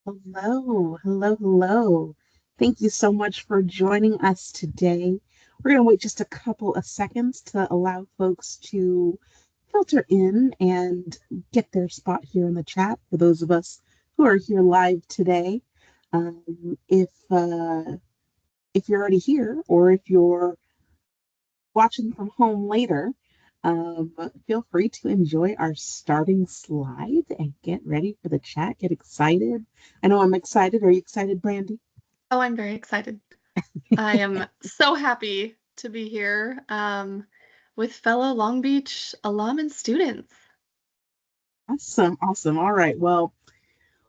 Hello, hello, hello. Thank you so much for joining us today. We're going to wait just a couple of seconds to allow folks to filter in and get their spot here in the chat for those of us who are here live today. If you're already here or if you're watching from home later, um, feel free to enjoy our starting slide and get ready for the chat. Get excited. I know I'm excited. Are you excited, Brandy? Oh, I'm very excited. I am so happy to be here with fellow Long Beach alum and students. Awesome, awesome. All right. Well,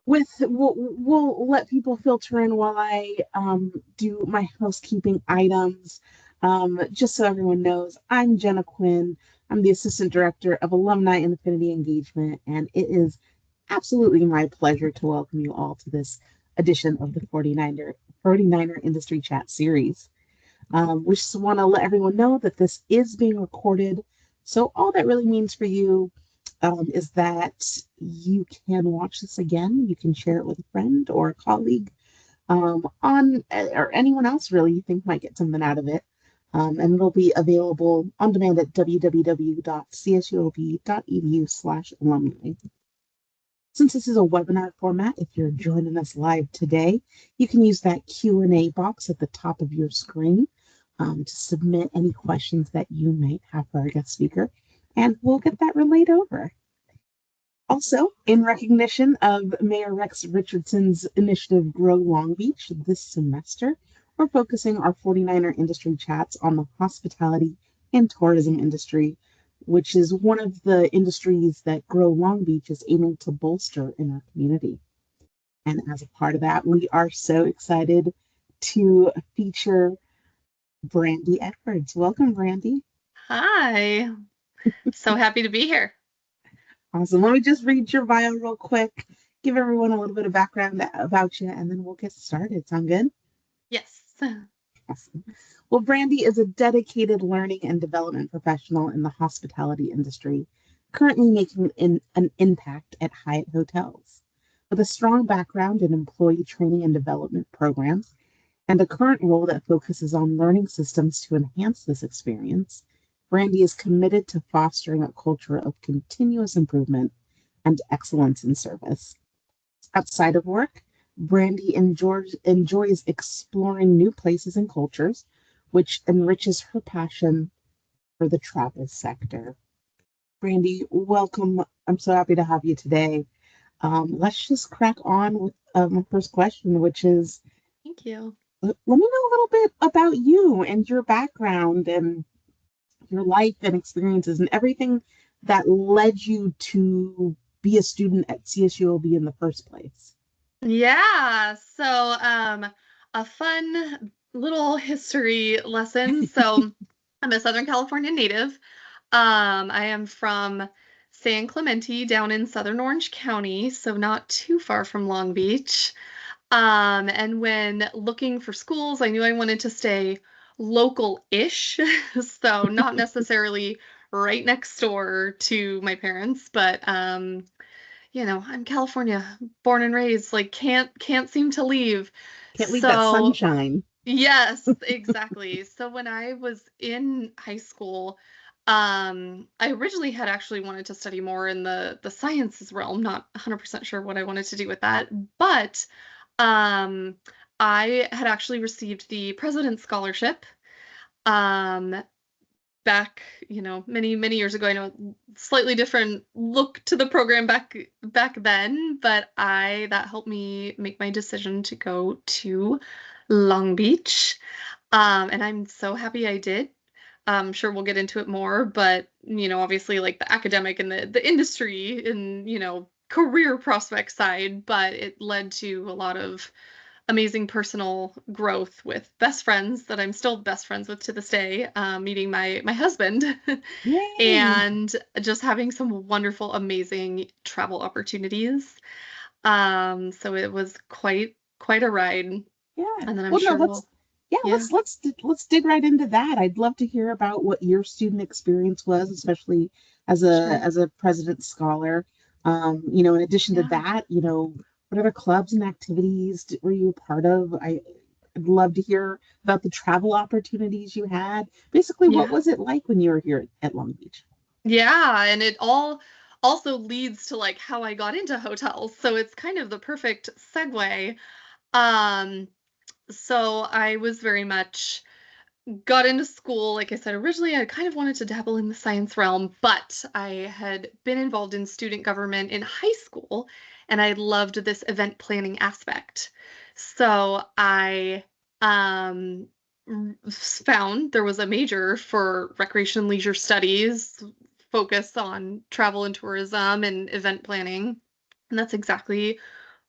we'll let people filter in while I do my housekeeping items. Just so everyone knows, I'm Jenna Quinn. I'm the Assistant Director of Alumni and Affinity Engagement, and it is absolutely my pleasure to welcome you all to this edition of the 49er Industry Chat Series. We just want to let everyone know that this is being recorded. So all that really means for you is that you can watch this again. You can share it with a friend or a colleague on or anyone else really you think might get something out of it. And it'll be available on demand at www.csuob.edu/alumni. Since this is a webinar format, if you're joining us live today, you can use that Q&A box at the top of your screen to submit any questions that you might have for our guest speaker, and we'll get that relayed over. Also, in recognition of Mayor Rex Richardson's initiative Grow Long Beach this semester, we're focusing our 49er industry chats on the hospitality and tourism industry, which is one of the industries that Grow Long Beach is aiming to bolster in our community. And as a part of that, we are so excited to feature Brandy Edwards. Welcome, Brandy. Hi, so happy to be here. Awesome. Let me just read your bio real quick, give everyone a little bit of background about you, and then we'll get started. Sound good? Yes. Awesome. Well, Brandy is a dedicated learning and development professional in the hospitality industry, currently making an impact at Hyatt Hotels. With a strong background in employee training and development programs, and a current role that focuses on learning systems to enhance this experience, Brandy is committed to fostering a culture of continuous improvement and excellence in service. Outside of work, Brandy enjoys exploring new places and cultures, which enriches her passion for the travel sector. Brandy, welcome. I'm so happy to have you today. Let's just crack on with my first question, which is Thank you. let me know a little bit about you and your background and your life and experiences and everything that led you to be a student at CSUOB in the first place. Yeah, so a fun little history lesson. So I'm a Southern California native. I am from San Clemente down in Southern Orange County, so not too far from Long Beach. And when looking for schools, I knew I wanted to stay local-ish, so not necessarily right next door to my parents, but I'm California, born and raised, like can't seem to leave. Can't leave that So sunshine. yes, exactly. So when I was in high school, I originally had actually wanted to study more in the sciences realm, not 100% sure what I wanted to do with that, but um, I had actually received the President's Scholarship um, back, many, many years ago. I know slightly different look to the program back then, but that helped me make my decision to go to Long Beach. And I'm so happy I did. I'm sure we'll get into it more, but obviously like the academic and the industry and career prospect side, but it led to a lot of amazing personal growth with best friends that I'm still best friends with to this day, meeting my husband, Yay! and just having some wonderful, amazing travel opportunities. So it was quite a ride, and Yeah. then I'm Well, no, sure we'll, yeah. let's dig right into that. I'd love to hear about what your student experience was, especially as Sure. a president scholar. In addition to Yeah. that, what other clubs and activities were you a part of? I'd love to hear about the travel opportunities you had. Basically, what Yeah. was it like when you were here at Long Beach? Yeah, and it all also leads to like how I got into hotels. So it's kind of the perfect segue. Um, so I was very much got into school. Like I said, originally I kind of wanted to dabble in the science realm, but I had been involved in student government in high school and I loved this event planning aspect. So I um, found there was a major for recreation and leisure studies focused on travel and tourism and event planning. And that's exactly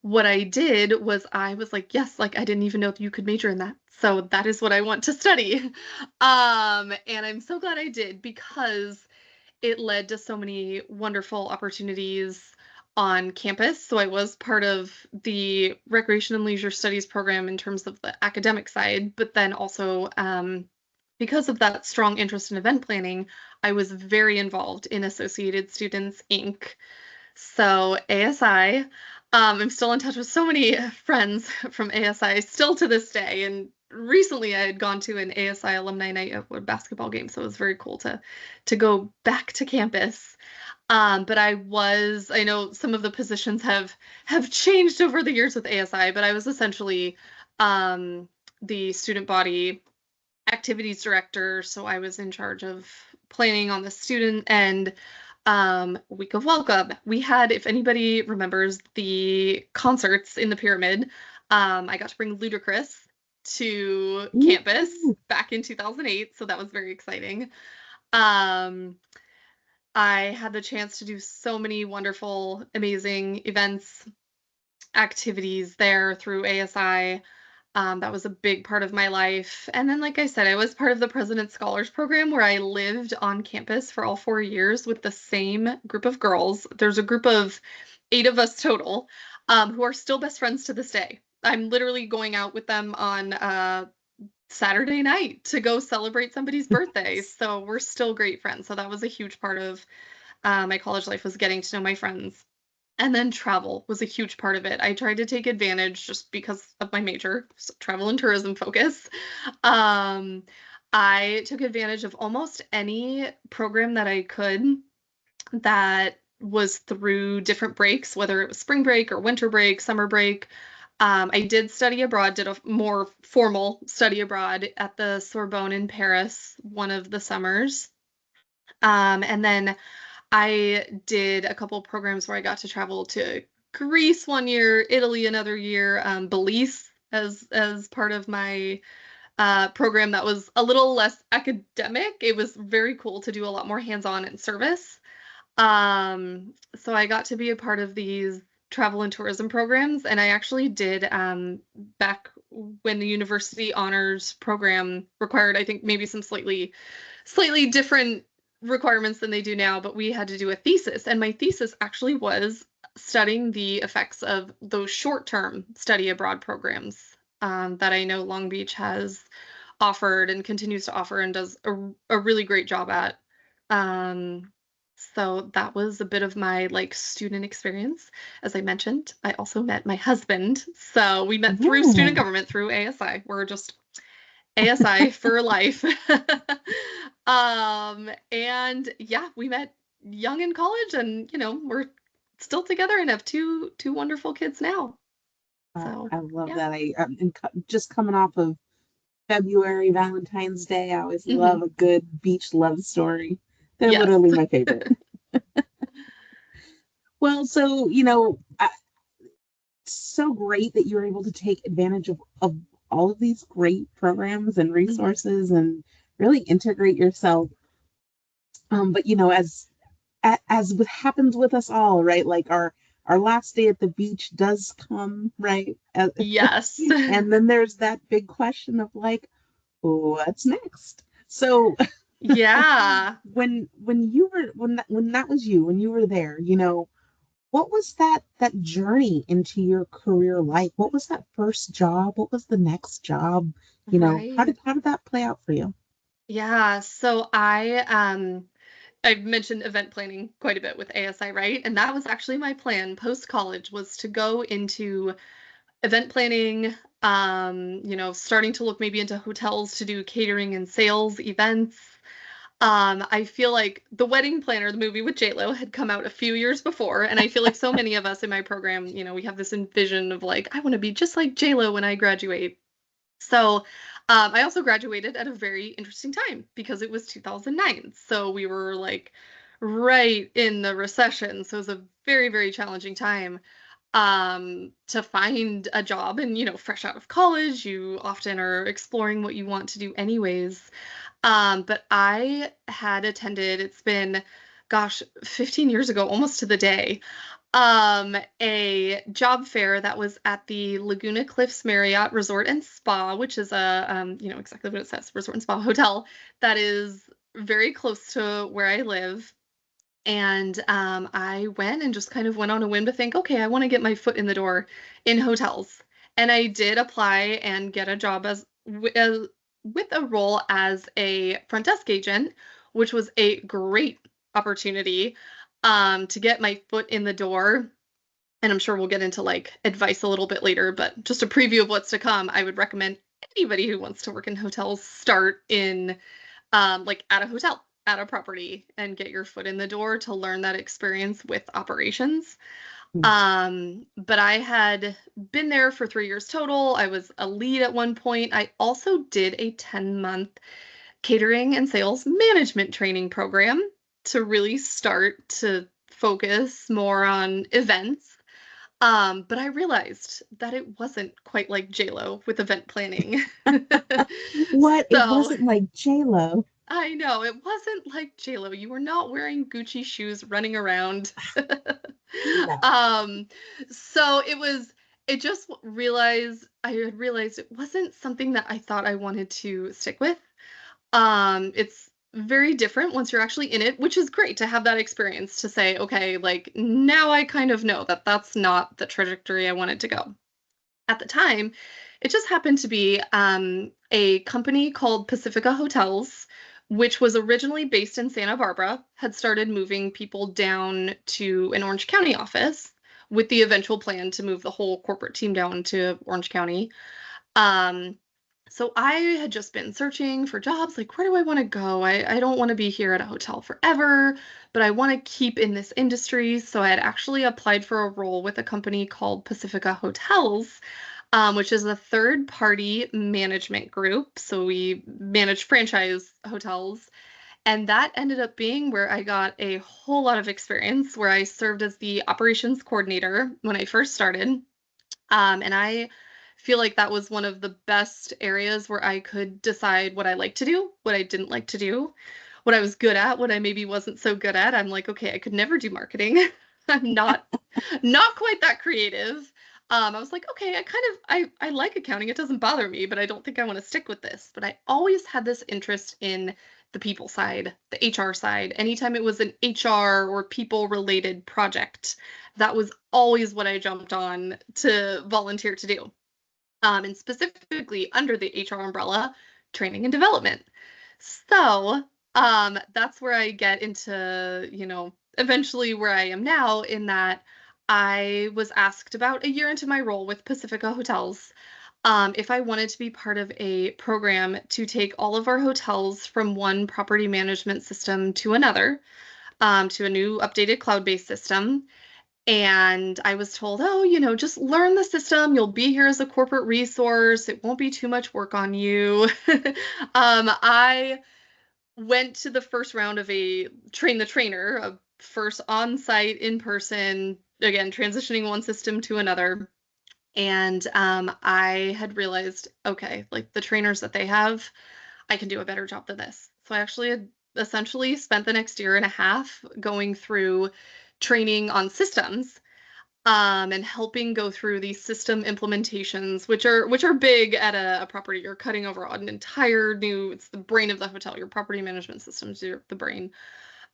what I did was I was like, yes, like I didn't even know that you could major in that. So that is what I want to study. And I'm so glad I did because it led to so many wonderful opportunities on campus. So I was part of the recreation and leisure studies program in terms of the academic side, but then also because of that strong interest in event planning, I was very involved in Associated Students Inc. So ASI, I'm still in touch with so many friends from ASI still to this day. And recently I had gone to an ASI alumni night at a basketball game, so it was very cool to go back to campus. But I know some of the positions have changed over the years with ASI, but I was essentially the student body activities director, so I was in charge of planning on the student and week of welcome. We had, if anybody remembers the concerts in the pyramid, I got to bring Ludacris to campus Ooh. back in 2008, so that was very exciting. Um, I had the chance to do so many wonderful, amazing events, activities there through ASI. That was a big part of my life. And then, like I said, I was part of the President's Scholars Program where I lived on campus for all 4 years with the same group of girls. There's a group of 8 of us total who are still best friends to this day. I'm literally going out with them on Saturday night to go celebrate somebody's birthday. So we're still great friends. So that was a huge part of my college life was getting to know my friends. And then travel was a huge part of it. I tried to take advantage just because of my major, so travel and tourism focus. Um, I took advantage of almost any program that I could that was through different breaks, whether it was spring break or winter break, summer break. I did study abroad, did a more formal study abroad at the Sorbonne in Paris one of the summers. And then I did a couple programs where I got to travel to Greece one year, Italy another year, Belize as part of my program that was a little less academic. It was very cool to do a lot more hands-on and service. So I got to be a part of these travel and tourism programs, and I actually did back when the university honors program required, I think maybe some slightly different requirements than they do now, but we had to do a thesis, and my thesis actually was studying the effects of those short-term study abroad programs that I know Long Beach has offered and continues to offer and does a really great job at. Um, so that was a bit of my like student experience. As I mentioned, I also met my husband. So we met through student Yeah. government through ASI. We're just ASI for life. And yeah, we met young in college and we're still together and have two wonderful kids now. So, I love yeah. that. Just coming off of February, Valentine's Day, I always love Hmm. a good beach love story. They're Yes. literally my favorite. Well, so, so great that you're able to take advantage of all of these great programs and Mhm. resources and really integrate yourself. But as what happens with us all, right? Like our last day at the beach does come, right? Yes. And then there's that big question of like, what's next? So Yeah. when that was you, when you were there, what was that journey into your career like? What was that first job? What was the next job? How Right. did that play out for you? Yeah. So I I've mentioned event planning quite a bit with ASI, right? And that was actually my plan post-college, was to go into event planning, starting to look maybe into hotels to do catering and sales events. I feel like The Wedding Planner, the movie with J-Lo, had come out a few years before, and I feel like so many of us in my program, we have this envision of like, I want to be just like J-Lo when I graduate. So I also graduated at a very interesting time because it was 2009. So we were like right in the recession. So it was a very, very challenging time to find a job. And, fresh out of college, you often are exploring what you want to do anyways. But I had attended, it's been, gosh, 15 years ago, almost to the day, a job fair that was at the Laguna Cliffs Marriott Resort and Spa, which is exactly what it says, resort and spa hotel that is very close to where I live. And I went and just kind of went on a whim to think, okay, I want to get my foot in the door in hotels. And I did apply and get a job with a role as a front desk agent, which was a great opportunity to get my foot in the door. And I'm sure we'll get into like advice a little bit later, but just a preview of what's to come, I would recommend anybody who wants to work in hotels start in at a hotel, at a property, and get your foot in the door to learn that experience with operations. But I had been there for 3 years total. I was a lead at one point. I also did a 10-month catering and sales management training program to really start to focus more on events. But I realized that it wasn't quite like J-Lo with event planning. What? It So wasn't like J-Lo. I know it wasn't like J-Lo. You were not wearing Gucci shoes running around. No. um, so I had realized it wasn't something that I thought I wanted to stick with. It's very different once you're actually in it, which is great to have that experience to say, okay, like now I kind of know that that's not the trajectory I wanted to go. At the time, it just happened to be a company called Pacifica Hotels, which was originally based in Santa Barbara, had started moving people down to an Orange County office with the eventual plan to move the whole corporate team down to Orange County. Um, so I had just been searching for jobs, like, where do I want to go? I don't want to be here at a hotel forever, but I want to keep in this industry. So I had actually applied for a role with a company called Pacifica Hotels, which is a third-party management group. So we manage franchise hotels. And that ended up being where I got a whole lot of experience, where I served as the operations coordinator when I first started. And I feel like that was one of the best areas where I could decide what I liked to do, what I didn't like to do, what I was good at, what I maybe wasn't so good at. I'm like, okay, I could never do marketing. I'm not quite that creative. I was like, okay, I like accounting. It doesn't bother me, but I don't think I want to stick with this. But I always had this interest in the people side, the HR side. Anytime it was an HR or people related project, that was always what I jumped on to volunteer to do. And specifically under the HR umbrella, training and development. So that's where I get into, eventually where I am now, in that I was asked about a year into my role with Pacifica Hotels if I wanted to be part of a program to take all of our hotels from one property management system to another, to a new updated cloud-based system. And I was told, oh, just learn the system. You'll be here as a corporate resource. It won't be too much work on you. I went to the first round of a train the trainer, a first on-site, in person, again, transitioning one system to another. And I had realized, okay, like the trainers that they have, I can do a better job than this. So I actually had essentially spent the next year and a half going through training on systems, and helping go through these system implementations, which are big at a property. You're cutting over an entire new, it's the brain of the hotel. Your property management systems are the brain.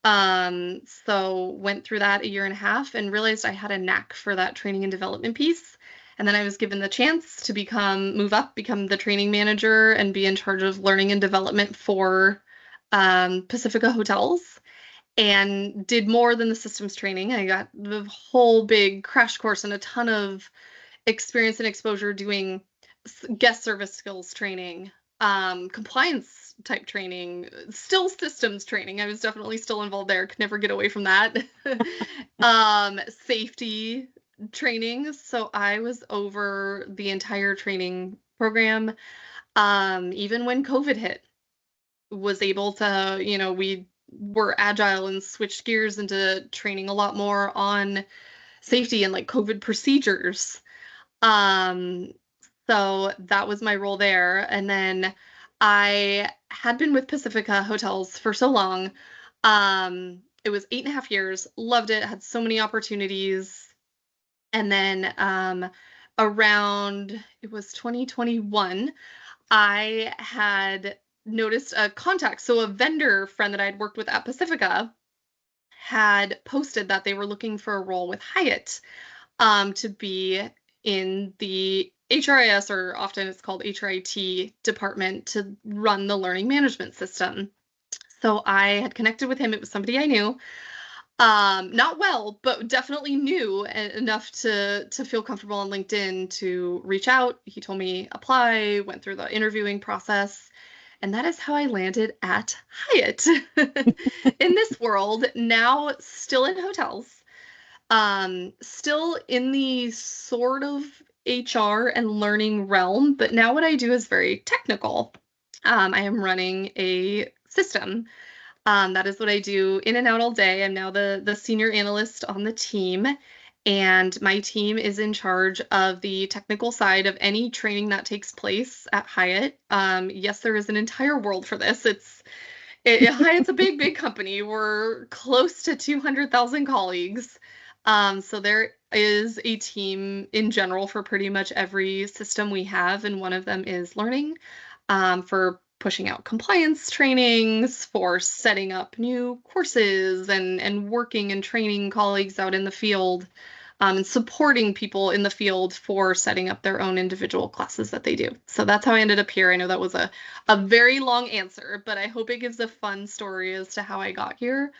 So went through that a year and a half and realized I had a knack for that training and development piece. And then I was given the chance to move up, become the training manager, and be in charge of learning and development for Pacifica Hotels. and did more than the systems training. I got the whole big crash course and a ton of experience and exposure doing guest service skills training, compliance type training, still systems training. I was definitely still involved there. Could never get away from that. Safety training. So I was over the entire training program. Even when COVID hit, was able to, we were agile and switched gears into training a lot more on safety and like COVID procedures. Um, so that was my role there. And then I had been with Pacifica Hotels for so long. It was 8.5 years, loved it, had so many opportunities. And then around, it was 2021, I had noticed a contact. So a vendor friend that I'd worked with at Pacifica had posted that they were looking for a role with Hyatt, to be in the HRIS, or often it's called HRIT department, to run the learning management system. So I had connected with him. It was somebody I knew. Not well, but definitely knew enough to feel comfortable on LinkedIn to reach out. He told me apply, went through the interviewing process, and that is how I landed at Hyatt in this world, now still in hotels, still in the sort of HR and learning realm, but now what I do is very technical. I am running a system. That is what I do in and out all day. I'm now the senior analyst on the team, and my team is in charge of the technical side of any training that takes place at Hyatt. Yes, there is an entire world for this. Hyatt's a big, big company. We're close to 200,000 colleagues. So there is a team in general for pretty much every system we have, and one of them is learning, for pushing out compliance trainings, for setting up new courses, and working and training colleagues out in the field, and supporting people in the field for setting up their own individual classes that they do. So that's how I ended up here. I know that was a very long answer, but I hope it gives a fun story as to how I got here.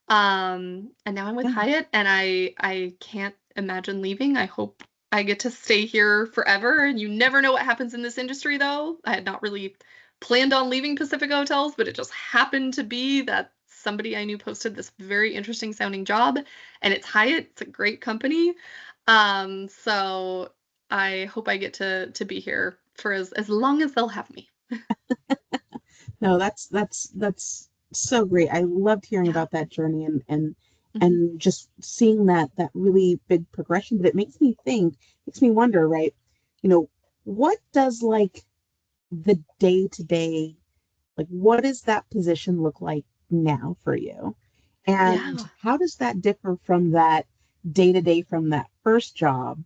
And now I'm with Yeah. Hyatt, and I can't imagine leaving. I hope I get to stay here forever. And you never know what happens in this industry, though. I had not really planned on leaving Pacific Hotels, but it just happened to be that somebody I knew posted this very interesting sounding job, and it's Hyatt. It's a great company. So I hope I get to be here for as long as they'll have me. No, that's so great. I loved hearing Yeah. about that journey and Mhm. and just seeing that really big progression. But it makes me wonder, right? You know, what does like the day to day, like what does that position look like now for you? And Yeah, how does that differ from that day to day from that first job?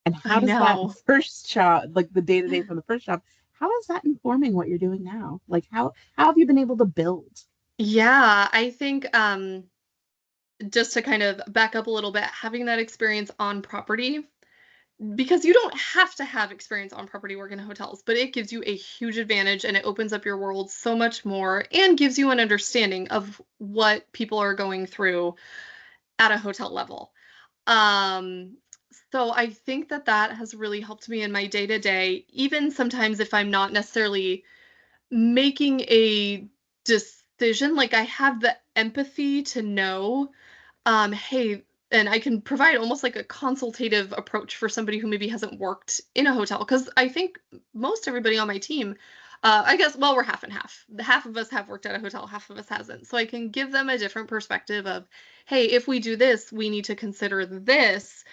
And how I does that know. first job, like the day to day from the first job, how is that informing what you're doing now? Like how have you been able to build? Yeah, I think just to kind of back up a little bit, having that experience on property, because you don't have to have experience on property work in hotels, but it gives you a huge advantage, and it opens up your world so much more and gives you an understanding of what people are going through at a hotel level. Um, so I think that that has really helped me in my day to day, even sometimes if I'm not necessarily making a decision, like I have the empathy to know, hey, and I can provide almost like a consultative approach for somebody who maybe hasn't worked in a hotel. Because I think most everybody on my team, I guess, well, we're half and half. The half of us have worked at a hotel, half of us hasn't. So I can give them a different perspective of, hey, if we do this, we need to consider this,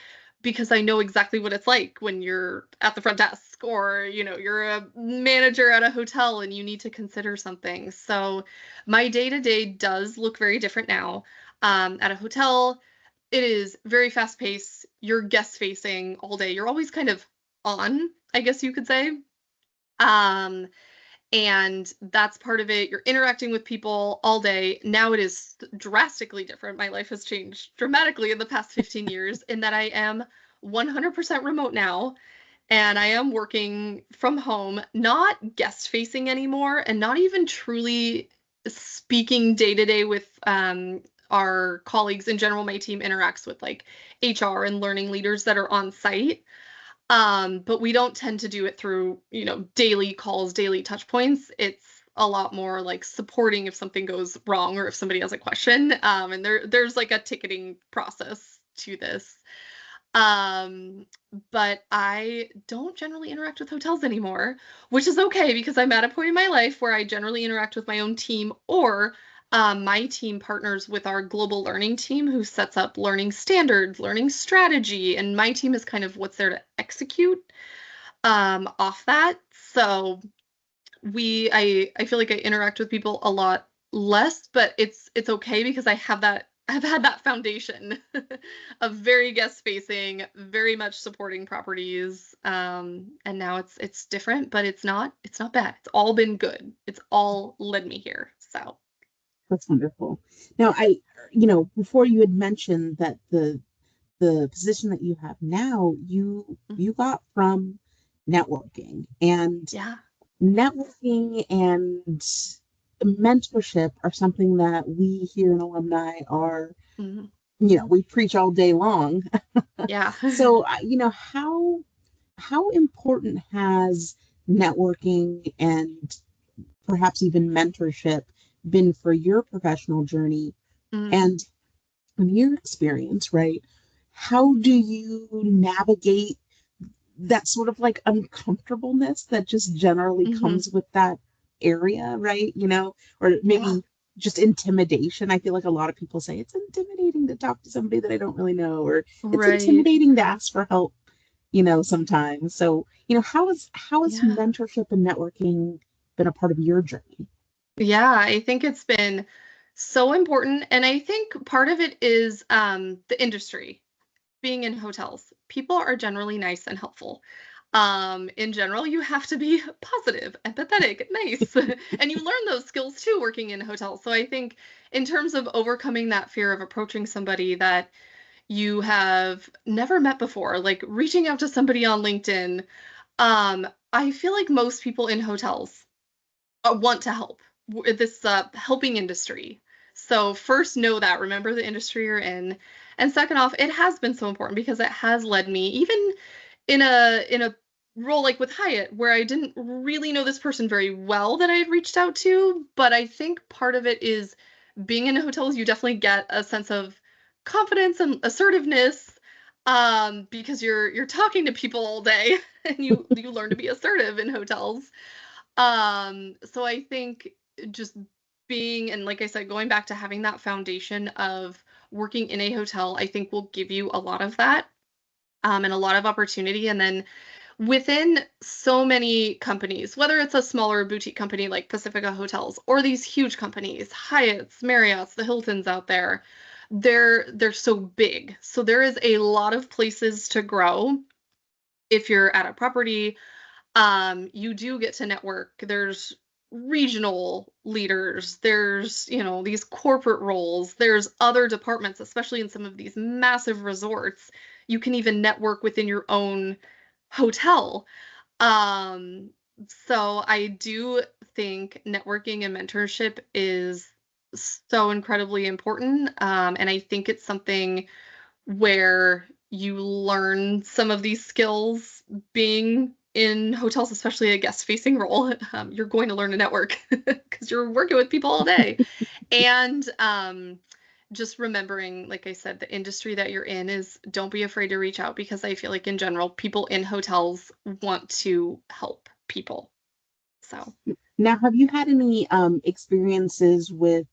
because I know exactly what it's like when you're at the front desk, or you're a manager at a hotel and you need to consider something. So my day to day does look very different now. At a hotel, it is very fast paced. You're guest facing all day. You're always kind of on, I guess you could say. Um, and that's part of it. You're interacting with people all day. Now it is drastically different. My life has changed dramatically in the past 15 years in that I am 100% remote now, and I am working from home, not guest facing anymore, and not even truly speaking day to day with our colleagues in general, my team interacts with like HR and learning leaders that are on site. But we don't tend to do it through, daily calls, daily touch points. It's a lot more like supporting if something goes wrong or if somebody has a question. And there's like a ticketing process to this. Um, but I don't generally interact with hotels anymore, which is okay because I'm at a point in my life where I generally interact with my own team, or my team partners with our global learning team who sets up learning standards, learning strategy, and my team is kind of what's there to execute off that. So I feel like I interact with people a lot less, but it's okay because I've had that foundation of very guest facing, very much supporting properties. And now it's different, but it's not bad. It's all been good. It's all led me here. So That's wonderful. Now, before you had mentioned that the position that you have now, you got from networking, and yeah. networking and mentorship are something that we here in alumni are, Mhm. we preach all day long. Yeah. So, how important has networking and perhaps even mentorship been for your professional journey? Mm, And in your experience, right, how do you navigate that sort of like uncomfortableness that just generally mhm. comes with that area, right? Or Yeah. maybe just intimidation. I feel like a lot of people say it's intimidating to talk to somebody that I don't really know, or it's Right. intimidating to ask for help, sometimes. So, how has Yeah. mentorship and networking been a part of your journey? Yeah, I think it's been so important. And I think part of it is the industry. Being in hotels, people are generally nice and helpful. In general, you have to be positive, empathetic, nice, and you learn those skills too working in hotels. So I think in terms of overcoming that fear of approaching somebody that you have never met before, like reaching out to somebody on LinkedIn, I feel like most people in hotels want to help this helping industry. So first, know that, remember the industry you're in, and second off, it has been so important because it has led me even in a role like with Hyatt where I didn't really know this person very well that I had reached out to, but I think part of it is being in hotels. You definitely get a sense of confidence and assertiveness because you're talking to people all day and you learn to be assertive in hotels. So I think just being, and like I said, going back to having that foundation of working in a hotel, I think will give you a lot of that, and a lot of opportunity. And then within so many companies, whether it's a smaller boutique company like Pacifica Hotels or these huge companies, Hyatts, Marriotts, the Hiltons out there, they're so big. So there is a lot of places to grow if you're at a property. You do get to network. There's regional leaders, there's, these corporate roles, there's other departments, especially in some of these massive resorts. You can even network within your own hotel. Um, so I do think networking and mentorship is so incredibly important. And I think it's something where you learn some of these skills being in hotels, especially a guest facing role. You're going to learn to network because you're working with people all day. And just remembering, like I said, the industry that you're in is, don't be afraid to reach out, because I feel like in general, people in hotels want to help people. So, Now, have you had any experiences with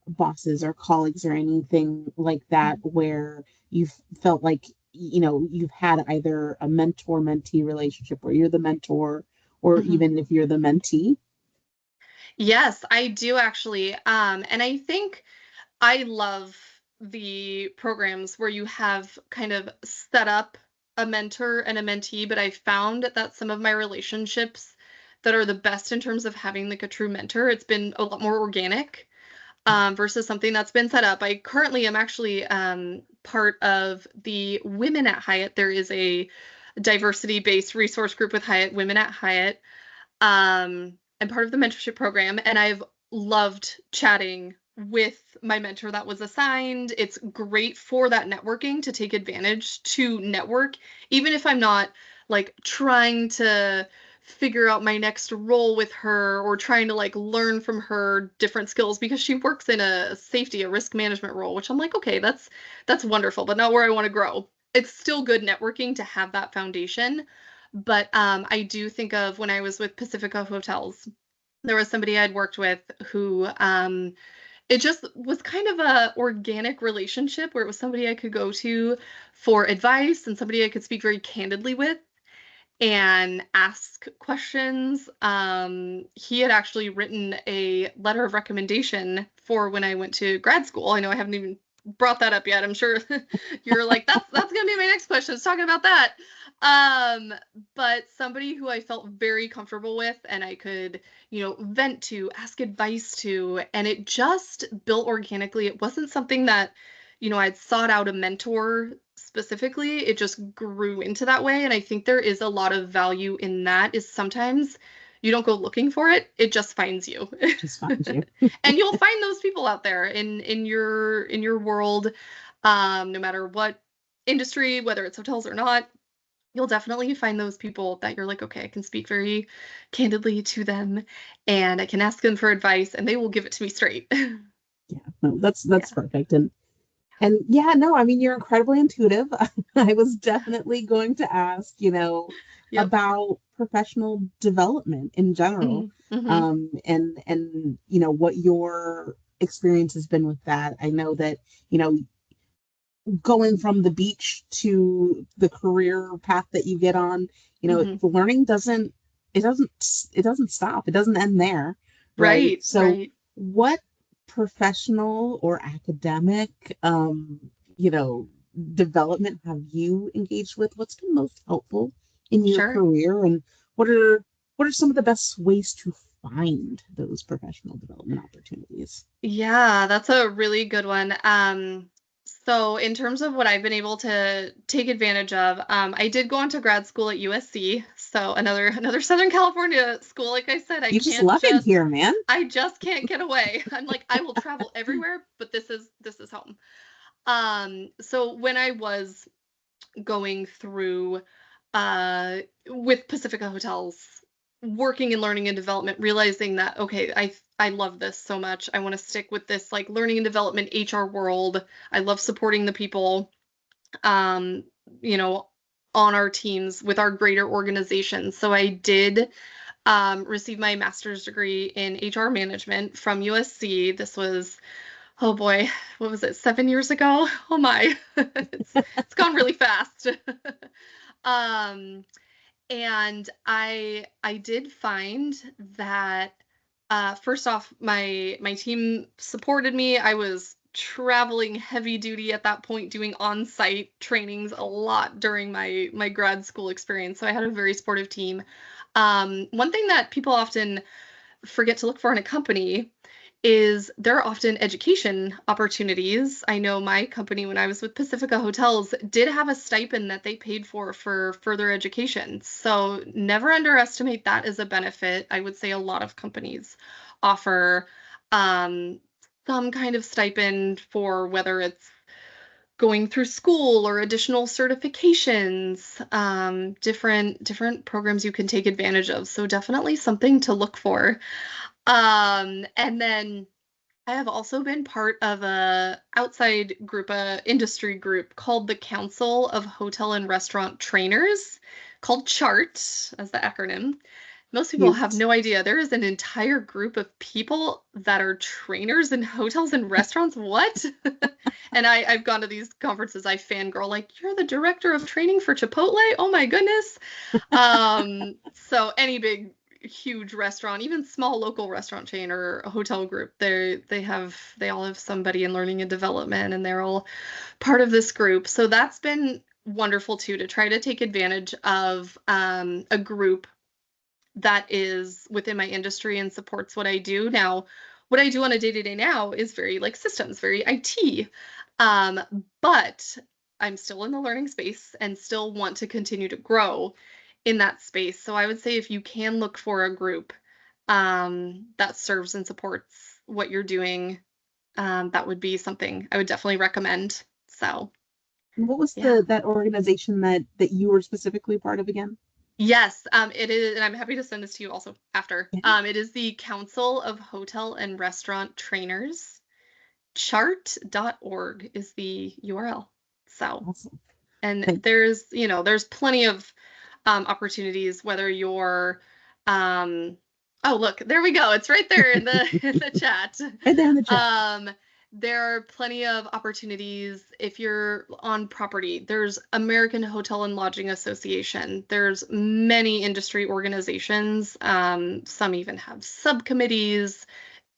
bosses or colleagues or anything like that mhm, where you've felt like you've had either a mentor mentee relationship where you're the mentor, or mhm. even if you're the mentee? Yes, I do actually. And I think I love the programs where you have kind of set up a mentor and a mentee, but I found that some of my relationships that are the best in terms of having like a true mentor, it's been a lot more organic, versus something that's been set up. I currently am actually part of the Women at Hyatt. There is a diversity-based resource group with Hyatt, Women at Hyatt. I'm part of the mentorship program, and I've loved chatting with my mentor that was assigned. It's great for that networking, to take advantage to network, even if I'm not like trying to figure out my next role with her or trying to like learn from her different skills, because she works in a safety, a risk management role, which I'm like, okay, that's wonderful, but not where I want to grow. It's still good networking to have that foundation. But I do think of when I was with Pacifica Hotels, there was somebody I'd worked with who it just was kind of a organic relationship where it was somebody I could go to for advice and somebody I could speak very candidly with and ask questions. He had actually written a letter of recommendation for when I went to grad school. I know I haven't even brought that up yet. I'm sure you're like, that's gonna be my next question. It's talking about that. But somebody who I felt very comfortable with and I could, vent to, ask advice to, and it just built organically. It wasn't something that, I'd sought out a mentor specifically. It just grew into that way. And I think there is a lot of value in that, is sometimes you don't go looking for it, it just finds you. Just finds you. And you'll find those people out there in your world, no matter what industry, whether it's hotels or not. You'll definitely find those people that you're like, okay, I can speak very candidly to them and I can ask them for advice and they will give it to me straight. Yeah, no, that's Yeah. perfect. And yeah, no, I mean, you're incredibly intuitive. I was definitely going to ask, Yep. about professional development in general, Hmm. Hmm. and what your experience has been with that. I know that, you know, going from the beach to the career path that you get on, Hmm. the learning it doesn't stop. It doesn't end there, right? Right, So right. what professional or academic, you know, development have you engaged with? What's been most helpful in your Sure. career, and what are some of the best ways to find those professional development opportunities? Yeah, that's a really good one. So in terms of what I've been able to take advantage of, I did go on to grad school at USC, so another Southern California school. Like I said, You just love it here, man. I just can't get away. I'm like, I will travel everywhere, but this is home. So when I was going through with Pacifica Hotels, working in learning and development, realizing that okay, I love this so much. I want to stick with this like learning and development HR world. I love supporting the people, um, you know, on our teams with our greater organizations. So I did receive my master's degree in HR management from USC. This was, oh boy, what was it, 7 years ago? Oh my, it's gone really fast. Um, and I did find that first off, my team supported me. I was traveling heavy duty at that point, doing on-site trainings a lot during my grad school experience. So I had a very supportive team. One thing that people often forget to look for in a company is there are often education opportunities. I know my company, when I was with Pacifica Hotels, did have a stipend that they paid for further education. So never underestimate that as a benefit. I would say a lot of companies offer um, some kind of stipend for whether it's going through school or additional certifications, different programs you can take advantage of. So definitely something to look for. And then I have also been part of a outside group, a industry group called the Council of Hotel and Restaurant Trainers, called CHART as the acronym. Most people have Cute. no idea. There is an entire group of people that are trainers in hotels and restaurants. What? And I've gone to these conferences. I fangirl like, you're the director of training for Chipotle? Oh my goodness. So any big huge restaurant, even small local restaurant chain or a hotel group, they all have somebody in learning and development and they're all part of this group. So that's been wonderful too, to try to take advantage of a group that is within my industry and supports what I do. Now, what I do on a day-to-day now is very like systems, very IT. Um, but I'm still in the learning space and still want to continue to grow in that space. So I would say if you can look for a group that serves and supports what you're doing, that would be something I would definitely recommend. So, And what was yeah. that organization that you were specifically part of again? Yes, it is, and I'm happy to send this to you also after. Yeah. It is the Council of Hotel and Restaurant Trainers. Chart.org is the URL. So, Awesome. and Okay. there's plenty of opportunities, whether you're, um, oh, look, there we go. It's right there in the in the chat. Right there in the chat. There are plenty of opportunities if you're on property. There's American Hotel and Lodging Association. There's many industry organizations. Some even have subcommittees.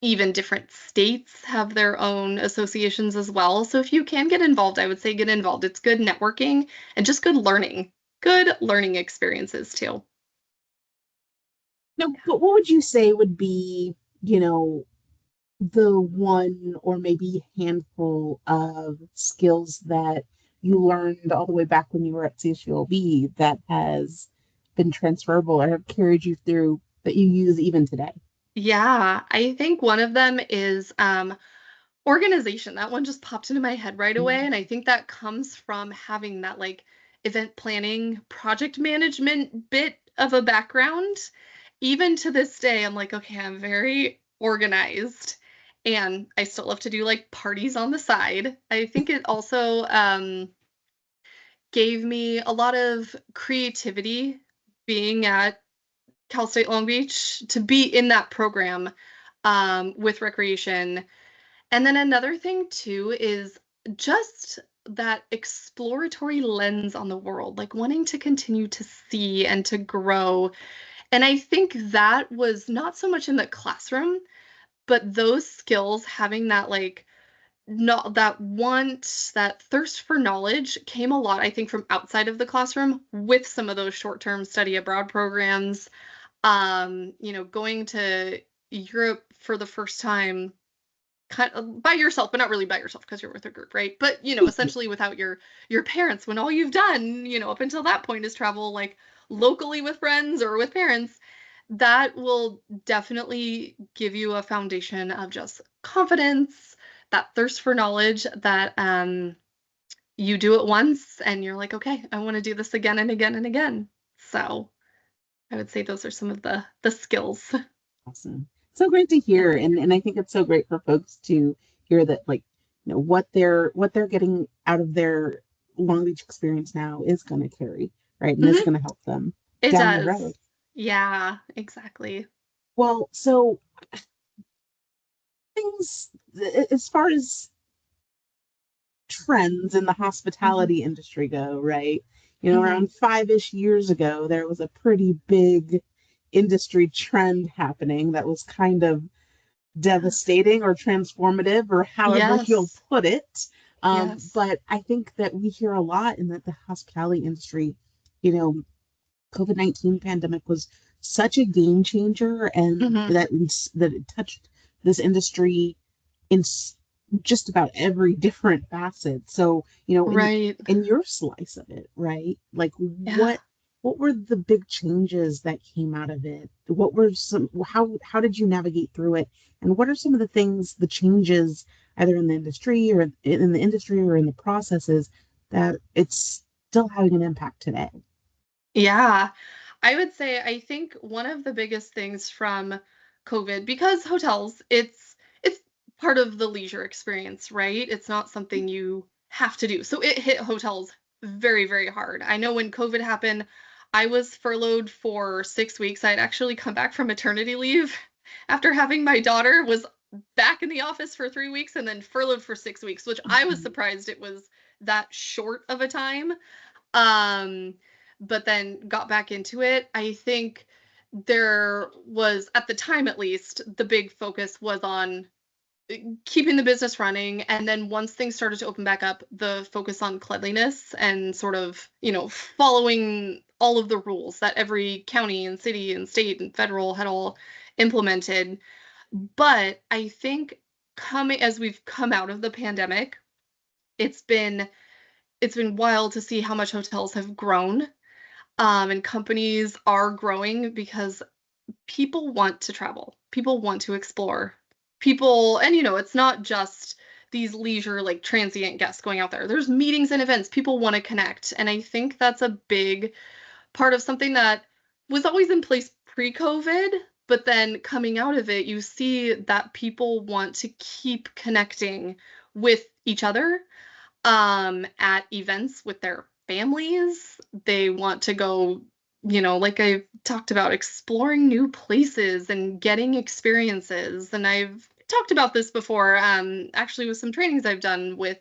Even different states have their own associations as well. So if you can get involved, I would say get involved. It's good networking and just good learning experiences too. No, but what would you say would be, the one or maybe handful of skills that you learned all the way back when you were at CSULB that has been transferable or have carried you through that you use even today? Yeah, I think one of them is organization. That one just popped into my head right away. Mhm. And I think that comes from having that like event planning, project management bit of a background. Even to this day, I'm like, okay, I'm very organized. And I still have to do like parties on the side. I think it also gave me a lot of creativity being at Cal State Long Beach to be in that program with recreation. And then another thing too is just that exploratory lens on the world, like wanting to continue to see and to grow. And I think that was not so much in the classroom, but those skills, having that like not that want, that thirst for knowledge came a lot, I think, from outside of the classroom with some of those short-term study abroad programs. Going to Europe for the first time kind of by yourself, but not really by yourself because you're with a group, right? But essentially without your parents, when all you've done, up until that point is travel like locally with friends or with parents, that will definitely give you a foundation of just confidence, that thirst for knowledge that you do it once and you're like, okay, I want to do this again and again and again. So I would say those are some of the skills. Awesome. So great to Yeah. hear. And I think it's so great for folks to hear that like, what they're getting out of their Long Beach experience now is gonna carry, right? And is Mhm. gonna help them It down the does. road. Yeah, exactly. Well, so things as far as trends in the Mhm. hospitality industry go, right? Mhm. Around 5-ish years ago, there was a pretty big industry trend happening that was kind of Yes. devastating or transformative or however you'll Yes. put it. Yes. But I think that we hear a lot in that the hospitality industry, you know, COVID-19 pandemic was such a game changer and Mhm. that it touched this industry in just about every different facet. So, Right. in your slice of it, right? Like Yeah. what were the big changes that came out of it? What were some how did you navigate through it? And what are some of the things, the changes either in the industry or in the industry or in the processes that it's still having an impact today? Yeah. I would say I think one of the biggest things from COVID, because hotels, it's part of the leisure experience, right? It's not something you have to do. So it hit hotels very, very hard. I know when COVID happened, I was furloughed for 6 weeks. I'd actually come back from maternity leave after having my daughter, was back in the office for 3 weeks and then furloughed for 6 weeks, which I was Mhm. surprised it was that short of a time. Um, but then got back into it. I think there was, at the time at least, the big focus was on keeping the business running. And then once things started to open back up, the focus on cleanliness and sort of, following all of the rules that every county and city and state and federal had all implemented. But I think coming as we've come out of the pandemic, it's been it's been wild to see how much hotels have grown, and companies are growing because people want to travel. People want to explore. people, and it's not just these leisure, like transient guests going out there. There's meetings and events. People want to connect. And I think that's a big part of something that was always in place pre-COVID, but then coming out of it, you see that people want to keep connecting with each other at events with their families. They want to go, like I talked about, exploring new places and getting experiences. And I've talked about this before, actually with some trainings I've done with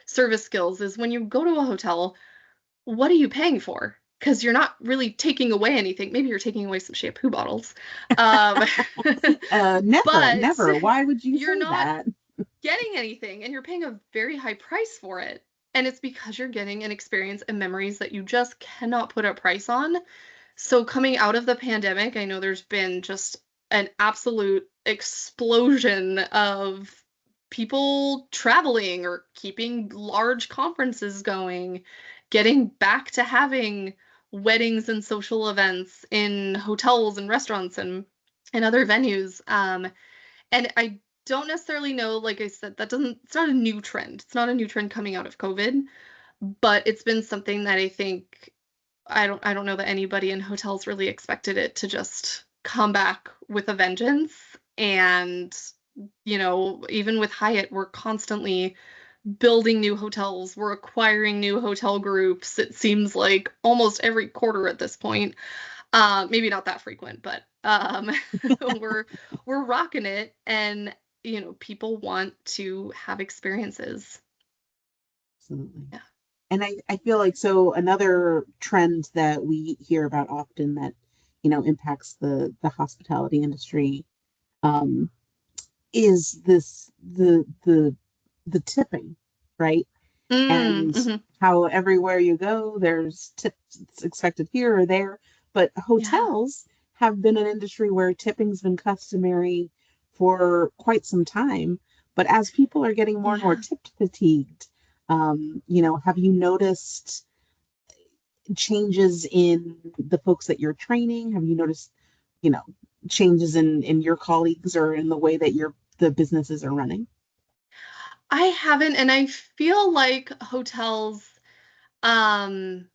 service skills, is when you go to a hotel, what are you paying for? Because you're not really taking away anything. Maybe you're taking away some shampoo bottles. Never. But Why would you you're say not that? getting anything, and you're paying a very high price for it. And it's because you're getting an experience and memories that you just cannot put a price on. So coming out of the pandemic, I know there's been just an absolute explosion of people traveling or keeping large conferences going, getting back to having weddings and social events in hotels and restaurants and other venues. And I don't necessarily know, like I said, it's not a new trend. It's not a new trend coming out of COVID, but it's been something that I think I don't know that anybody in hotels really expected it to just come back with a vengeance. And, even with Hyatt, we're constantly building new hotels. We're acquiring new hotel groups. It seems like almost every quarter at this point. Maybe not that frequent, but we're we're rocking it, and people want to have experiences. Absolutely. Yeah. And I feel like so another trend that we hear about often that, impacts the hospitality industry, um, is the tipping, right? And Mm-hmm. how everywhere you go, there's tips expected here or there. But Yeah. hotels have been an industry where tipping's been customary for quite some time. But as people are getting more and more Yeah. tip fatigued, have you noticed changes in the folks that you're training? Have you noticed, you know, changes in your colleagues or in the way that the businesses are running? I haven't, and I feel like hotels, um,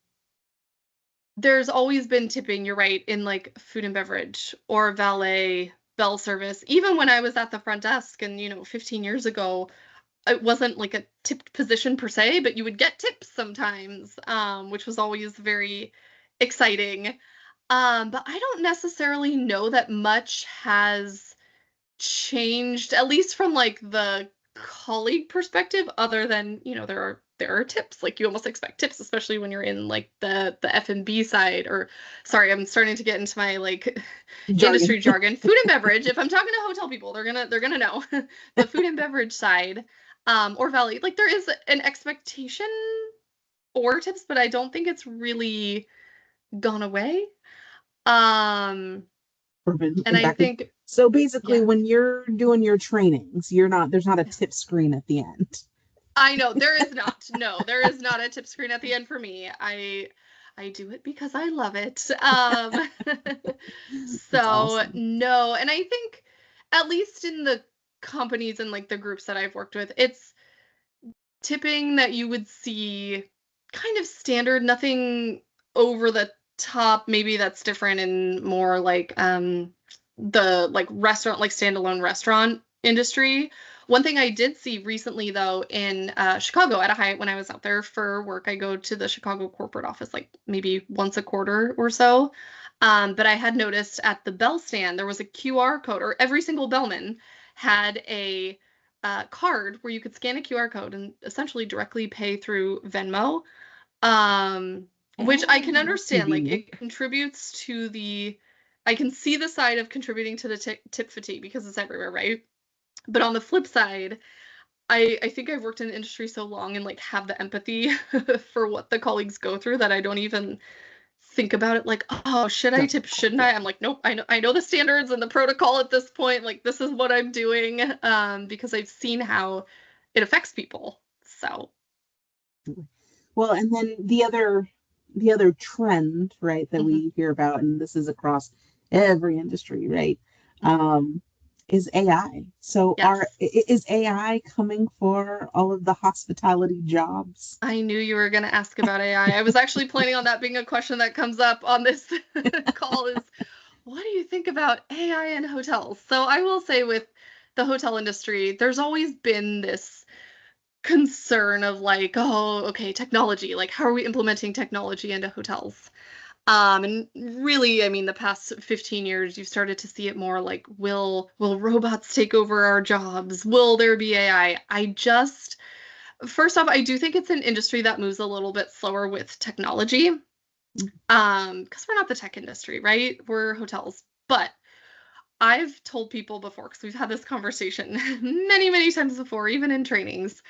there's always been tipping, you're right, in like food and beverage or valet, bell service. Even when I was at the front desk and, 15 years ago, it wasn't like a tipped position per se, but you would get tips sometimes, which was always very exciting. But I don't necessarily know that much has changed, at least from like the colleague perspective, other than, there are tips. Like you almost expect tips, especially when you're in like the F&B side, or sorry, I'm starting to get into my like Jargon. industry jargon. Food and beverage. If I'm talking to hotel people, they're gonna know the food and beverage side, or valet. Like there is an expectation for tips, but I don't think it's really gone away. Um, Urban and I impacted. think, So basically, yeah. when you're doing your trainings, there's not a tip screen at the end. I know there is not. No, there is not a tip screen at the end for me. I do it because I love it. That's So awesome. no, and I think at least in the companies and like the groups that I've worked with, it's tipping that you would see kind of standard, nothing over the top. Maybe that's different in more like the like restaurant, like standalone restaurant industry. One thing I did see recently though in Chicago at a Hyatt when I was out there for work, I go to the Chicago corporate office like maybe once a quarter or so. But I had noticed at the bell stand there was a QR code, or every single bellman had a card where you could scan a QR code and essentially directly pay through Venmo, which I can Oh, that's understand. Like convenient. it contributes to I can see the side of contributing to the tip fatigue because it's everywhere, right? But on the flip side, I think I've worked in the industry so long and like have the empathy for what the colleagues go through that I don't even think about it like, oh, should I Don't. tip? Shouldn't Yeah. I? I'm like, nope. I know the standards and the protocol at this point. Like, this is what I'm doing, because I've seen how it affects people. So, Well, and then the other trend, right, that mhm. we hear about, and this is across every industry, right? Um, is AI. So Yes. is AI coming for all of the hospitality jobs? I knew you were going to ask about AI. I was actually planning on that being a question that comes up on this call is, what do you think about AI in hotels? So I will say with the hotel industry, there's always been this concern of like, oh, okay, technology, like how are we implementing technology into hotels? And really, I mean, the past 15 years, you've started to see it more like, will robots take over our jobs? Will there be AI? First off, I do think it's an industry that moves a little bit slower with technology. Because we're not the tech industry, right? We're hotels. But I've told people before, because we've had this conversation many, many times before, even in trainings,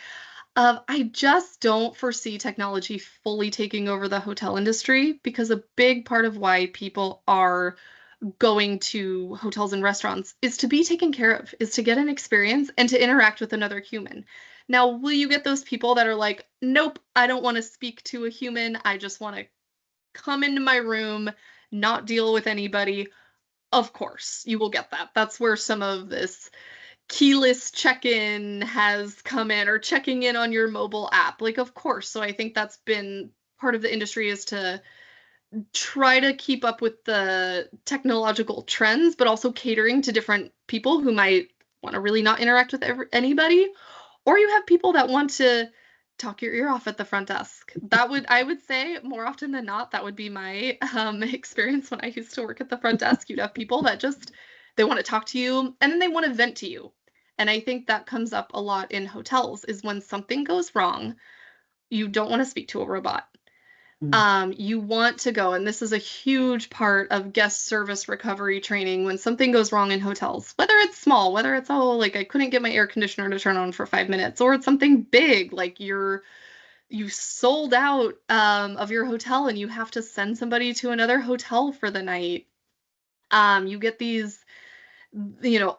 I just don't foresee technology fully taking over the hotel industry because a big part of why people are going to hotels and restaurants is to be taken care of, is to get an experience and to interact with another human. Now, will you get those people that are like, nope, I don't want to speak to a human. I just want to come into my room, not deal with anybody? Of course, you will get that. That's where some of this keyless check-in has come in, or checking in on your mobile app. Like, of course. So I think that's been part of the industry, is to try to keep up with the technological trends, but also catering to different people who might want to really not interact with anybody. Or you have people that want to talk your ear off at the front desk. I would say more often than not, that would be my experience when I used to work at the front desk. You'd have people that just, they want to talk to you and then they want to vent to you. And I think that comes up a lot in hotels, is when something goes wrong, you don't want to speak to a robot. Mm. You want to go, and this is a huge part of guest service recovery training, when something goes wrong in hotels, whether it's small, whether it's, oh, like I couldn't get my air conditioner to turn on for 5 minutes, or it's something big, like you sold out of your hotel and you have to send somebody to another hotel for the night. You get these,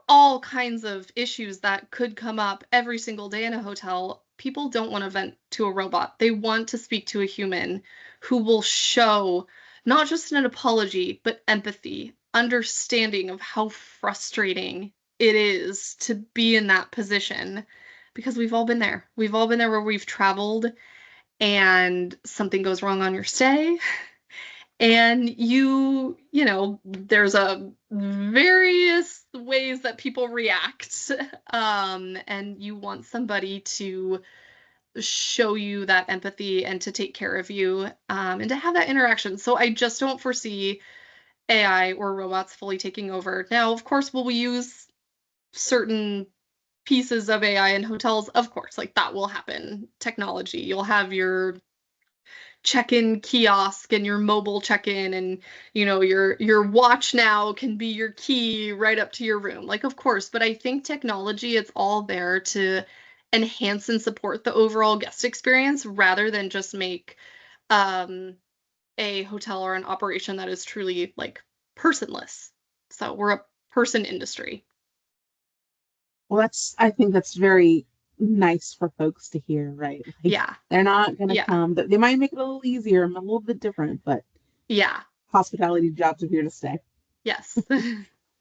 all kinds of issues that could come up every single day in a hotel. People don't want to vent to a robot. They want to speak to a human who will show not just an apology, but empathy, understanding of how frustrating it is to be in that position. Because we've all been there. We've all been there where we've traveled and something goes wrong on your stay, and there's a various ways that people react, and you want somebody to show you that empathy and to take care of you, and to have that interaction. So I just don't foresee AI or robots fully taking over. Now, of course, will we use certain pieces of AI in hotels? Of course, like that will happen. Technology, you'll have your check-in kiosk and your mobile check-in, and your watch now can be your key right up to your room. Like, of course, but I think technology, it's all there to enhance and support the overall guest experience, rather than just make um a hotel or an operation that is truly like personless. So we're a person industry. Well, I think that's very nice for folks to hear, right? Like Yeah. they're not going to Yeah. come, they might make it a little easier and a little bit different, but Yeah. hospitality jobs are here to stay. Yes.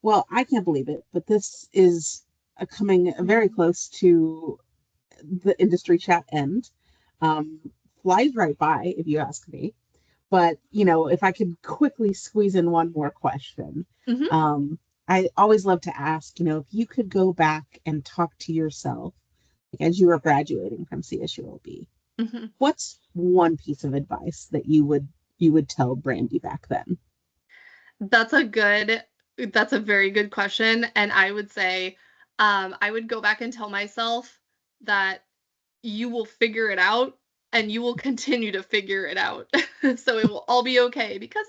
Well, I can't believe it, but this is coming very close to the industry chat end. Um, Flies right by, if you ask me. But, if I could quickly squeeze in one more question, Hmm. um, I always love to ask, if you could go back and talk to yourself like, as you were graduating from CSULB, Hmm. what's one piece of advice that you would tell Brandy back then? That's a good, that's a very good question. And I would say, I would go back and tell myself that you will figure it out and you will continue to figure it out. So it will all be okay, because,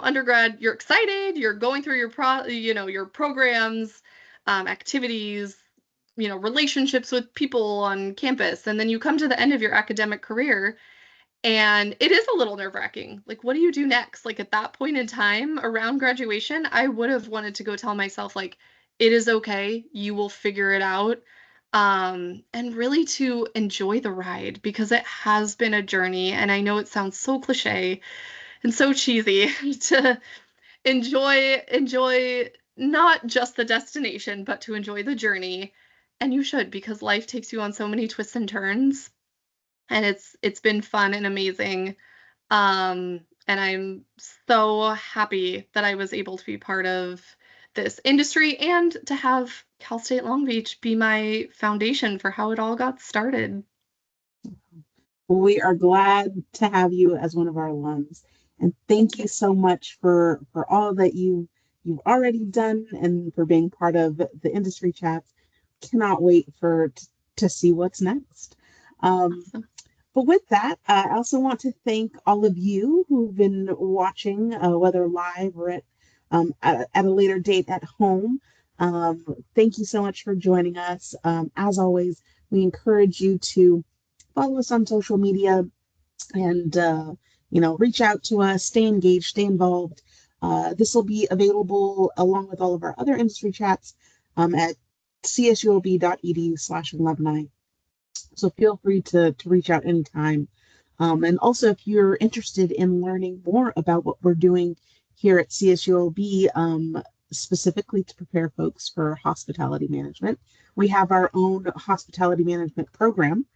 undergrad, you're excited, you're going through your programs, activities, relationships with people on campus. And then you come to the end of your academic career, and it is a little nerve-wracking. Like, what do you do next? Like, at that point in time around graduation, I would have wanted to go tell myself, like, it is okay. You will figure it out. And really to enjoy the ride, because it has been a journey. And I know it sounds so cliche and so cheesy to enjoy not just the destination, but to enjoy the journey. And you should, because life takes you on so many twists and turns, and it's been fun and amazing. And I'm so happy that I was able to be part of this industry and to have Cal State Long Beach be my foundation for how it all got started. We are glad to have you as one of our alums, and thank Thank you you. so much for all that you've already done and for being part of the industry chats. Cannot wait to see what's next. Um, Awesome. but with that, I also want to thank all of you who've been watching, whether live or at a later date at home. Thank you so much for joining us. As always, we encourage you to follow us on social media and reach out to us, stay engaged, stay involved. This will be available along with all of our other industry chats at csulb.edu/alumni. So feel free to reach out anytime. And also, if you're interested in learning more about what we're doing here at CSULB, specifically to prepare folks for hospitality management, we have our own hospitality management program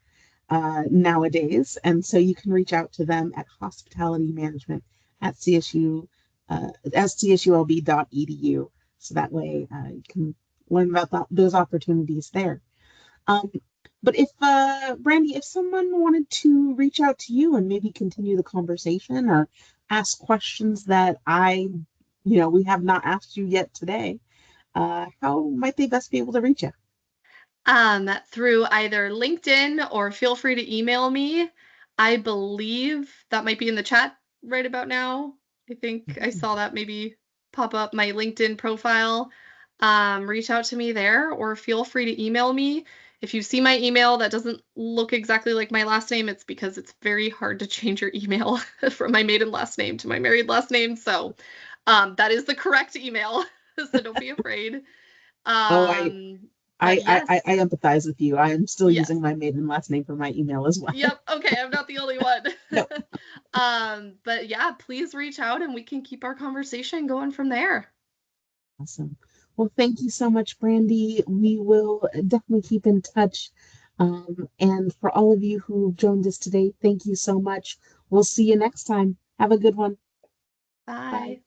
nowadays. And so you can reach out to them at hospitality management at csulb.edu. So that way you can learn about those opportunities there. Um, but if, Brandy, if someone wanted to reach out to you and maybe continue the conversation or ask questions that we have not asked you yet today, how might they best be able to reach you? Through either LinkedIn or feel free to email me. I believe that might be in the chat right about now. I think I saw that maybe pop up my LinkedIn profile. Reach out to me there or feel free to email me. If you see my email that doesn't look exactly like my last name, it's because it's very hard to change your email from my maiden last name to my married last name. So that is the correct email. So don't be afraid. Oh, But yes, I empathize with you. I am still yes. using my maiden last name for my email as well. Yep. Okay, I'm not the only one. No. But yeah, please reach out and we can keep our conversation going from there. Awesome. Well, thank you so much, Brandy. We will definitely keep in touch. And for all of you who joined us today, thank you so much. We'll see you next time. Have a good one. Bye. Bye.